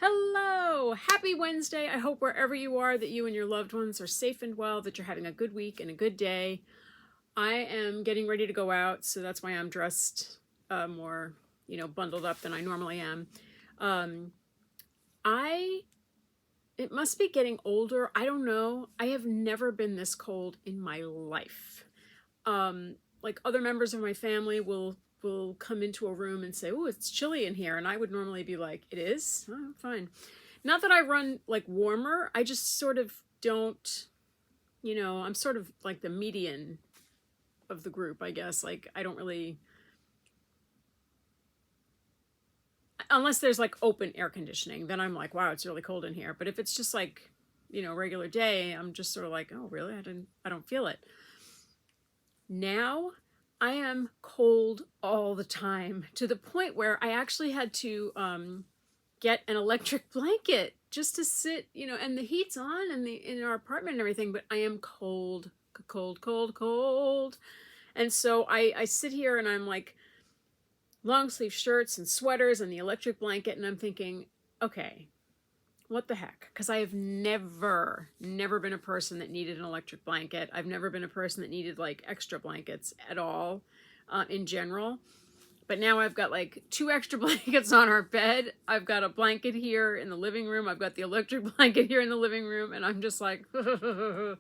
Hello! Happy Wednesday! I hope wherever you are that you and your loved ones are safe and well, that you're having a good week and a good day. I am getting ready to go out, so that's why I'm dressed more, bundled up than I normally am. Um, it must be getting older. I don't know. I have never been this cold in my life. Like other members of my family will come into a room and say, "Oh, it's chilly in here," and I would normally be like, "It is? Oh, fine." Not that I run like warmer. I just sort of don't. I'm sort of like the median of the group, I guess. Like I don't really, unless there's like open air conditioning, then I'm like, wow, it's really cold in here. But if it's just like, regular day, I'm just sort of like, oh, really? I don't feel it. Now I am cold all the time, to the point where I actually had to get an electric blanket just to sit, and the heat's on in our apartment and everything, but I am cold, cold, cold, cold. And so I sit here and I'm like, long sleeve shirts and sweaters and the electric blanket, and I'm thinking, okay, what the heck? Because I have never been a person that needed an electric blanket. I've never been a person that needed like extra blankets at all, in general. But now I've got like 2 extra blankets on our bed. I've got a blanket here in the living room. I've got the electric blanket here in the living room, and I'm just like, I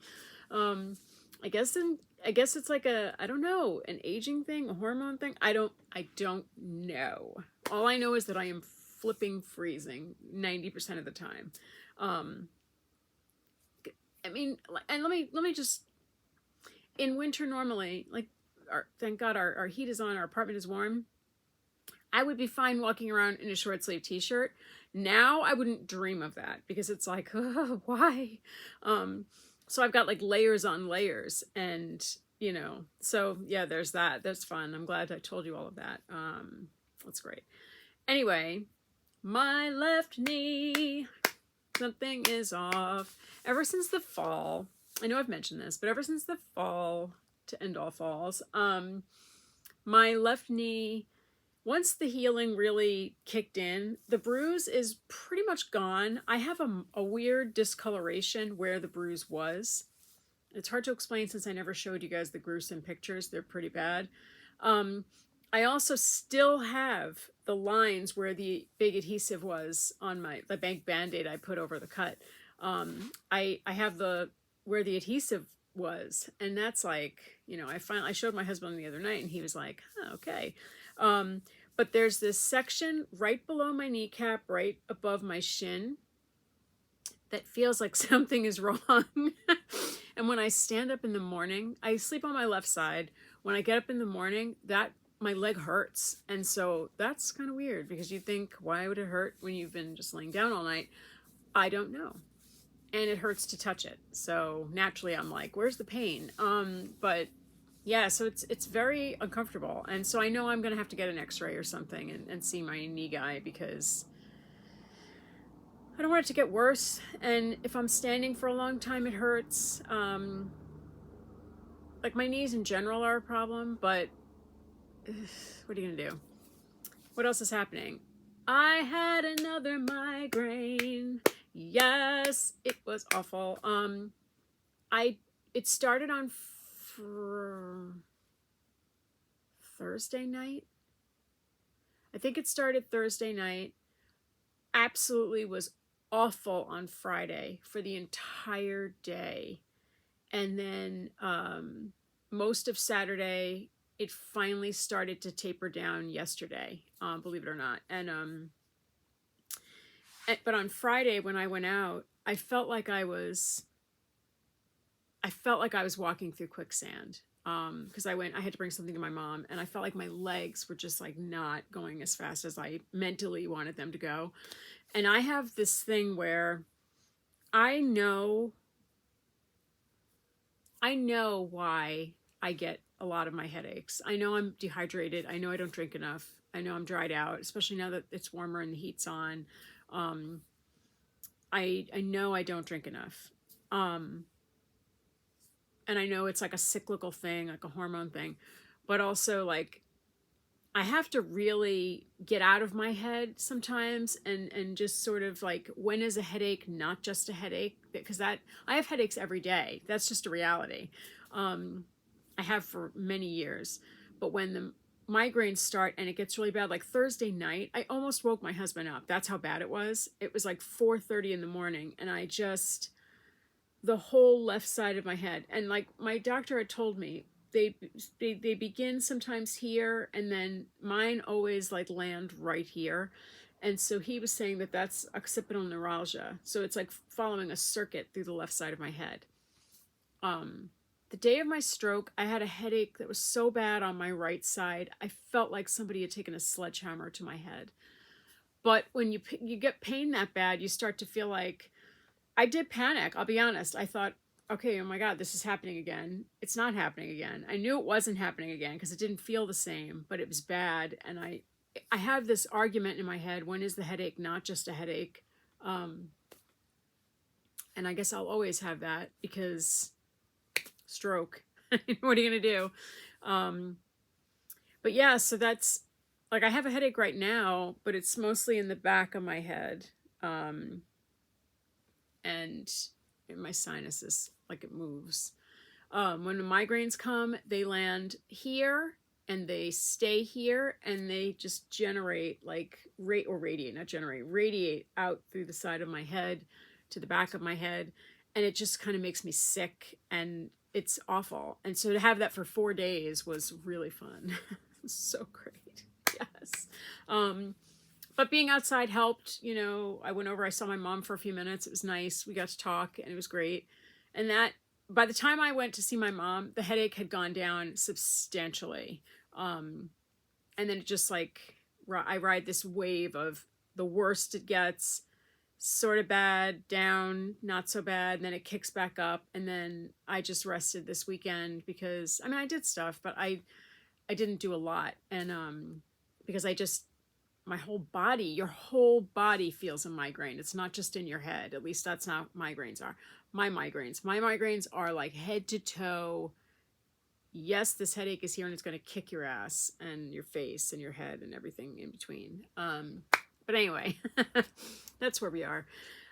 guess it's like I don't know, an aging thing, a hormone thing. I don't know. All I know is that I am flipping freezing 90% of the time. I mean, and let me just, in winter normally, like, thank God our heat is on, our apartment is warm. I would be fine walking around in a short sleeve t-shirt. Now I wouldn't dream of that, because it's like, oh, why? So I've got like layers on layers, and so yeah, there's that. That's fun. I'm glad I told you all of that. That's great. Anyway, my left knee, something is off. Ever since the fall, I know I've mentioned this, but ever since the fall, to end all falls, my left knee, once the healing really kicked in, the bruise is pretty much gone. I have a weird discoloration where the bruise was. It's hard to explain since I never showed you guys the gruesome pictures. They're pretty bad. I also still have the lines where the big adhesive was on the bank Band-Aid I put over the cut. I have where the adhesive was, and that's like, I showed my husband the other night, and he was like, oh, okay. But there's this section right below my kneecap, right above my shin, that feels like something is wrong. And when I stand up in the morning, I sleep on my left side. When I get up in the morning, my leg hurts. And so that's kind of weird, because you think, why would it hurt when you've been just laying down all night? I don't know. And it hurts to touch it. So naturally I'm like, where's the pain? But yeah, so it's very uncomfortable. And so I know I'm going to have to get an x-ray or something and see my knee guy, because I don't want it to get worse. And if I'm standing for a long time, it hurts. Like my knees in general are a problem, but what are you going to do? What else is happening? I had another migraine. Yes, it was awful. It started on Thursday night. I think it started Thursday night. Absolutely was awful on Friday for the entire day. And then most of Saturday, it finally started to taper down yesterday, believe it or not. But on Friday when I went out, I felt like I was walking through quicksand, because I had to bring something to my mom, and I felt like my legs were just like not going as fast as I mentally wanted them to go. And I have this thing where I know why I get a lot of my headaches. I know I'm dehydrated. I know I don't drink enough. I know I'm dried out, especially now that it's warmer and the heat's on. I know I don't drink enough. And I know it's like a cyclical thing, like a hormone thing, but also like I have to really get out of my head sometimes and just sort of like, when is a headache not just a headache? Because I have headaches every day. That's just a reality. I have for many years. But when the migraines start and it gets really bad, like Thursday night, I almost woke my husband up. That's how bad it was. It was like 4:30 in the morning, and I just, the whole left side of my head. And like my doctor had told me, they begin sometimes here, and then mine always like land right here. And so he was saying that that's occipital neuralgia. So it's like following a circuit through the left side of my head. The day of my stroke, I had a headache that was so bad on my right side. I felt like somebody had taken a sledgehammer to my head. But when you get pain that bad, you start to feel like, I did panic. I'll be honest. I thought, okay, oh my God, this is happening again. It's not happening again. I knew it wasn't happening again because it didn't feel the same, but it was bad. And I have this argument in my head: when is the headache not just a headache? And I guess I'll always have that because stroke. What are you going to do? But yeah, so that's like, I have a headache right now, but it's mostly in the back of my head. And in my sinuses, like it moves. When the migraines come, they land here and they stay here, and they just generate like radiate out through the side of my head to the back of my head. And it just kind of makes me sick, and it's awful. And so to have that for 4 days was really fun. So great. Yes. But being outside helped. You know, I went over, I saw my mom for a few minutes. It was nice. We got to talk, and it was great. And that, by the time I went to see my mom, the headache had gone down substantially. And then it just like, I ride this wave of the worst it gets, sort of bad, down, not so bad, and then it kicks back up. And then I just rested this weekend because, I mean, I did stuff, but I didn't do a lot. And because my whole body, your whole body feels a migraine. It's not just in your head. At least that's not migraines are. My migraines are like head to toe. Yes, this headache is here, and it's going to kick your ass and your face and your head and everything in between. But anyway, that's where we are.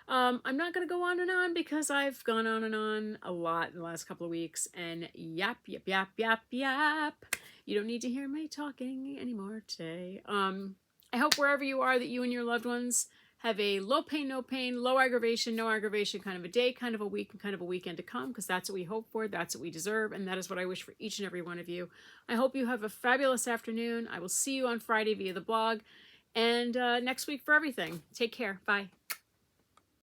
I'm not going to go on because I've gone on a lot in the last couple of weeks, and yap. You don't need to hear me talking anymore today. I hope wherever you are that you and your loved ones have a low pain, no pain, low aggravation, no aggravation kind of a day, kind of a week, and kind of a weekend to come, because that's what we hope for, that's what we deserve, and that is what I wish for each and every one of you. I hope you have a fabulous afternoon. I will see you on Friday via the blog, and next week for everything. Take care. Bye.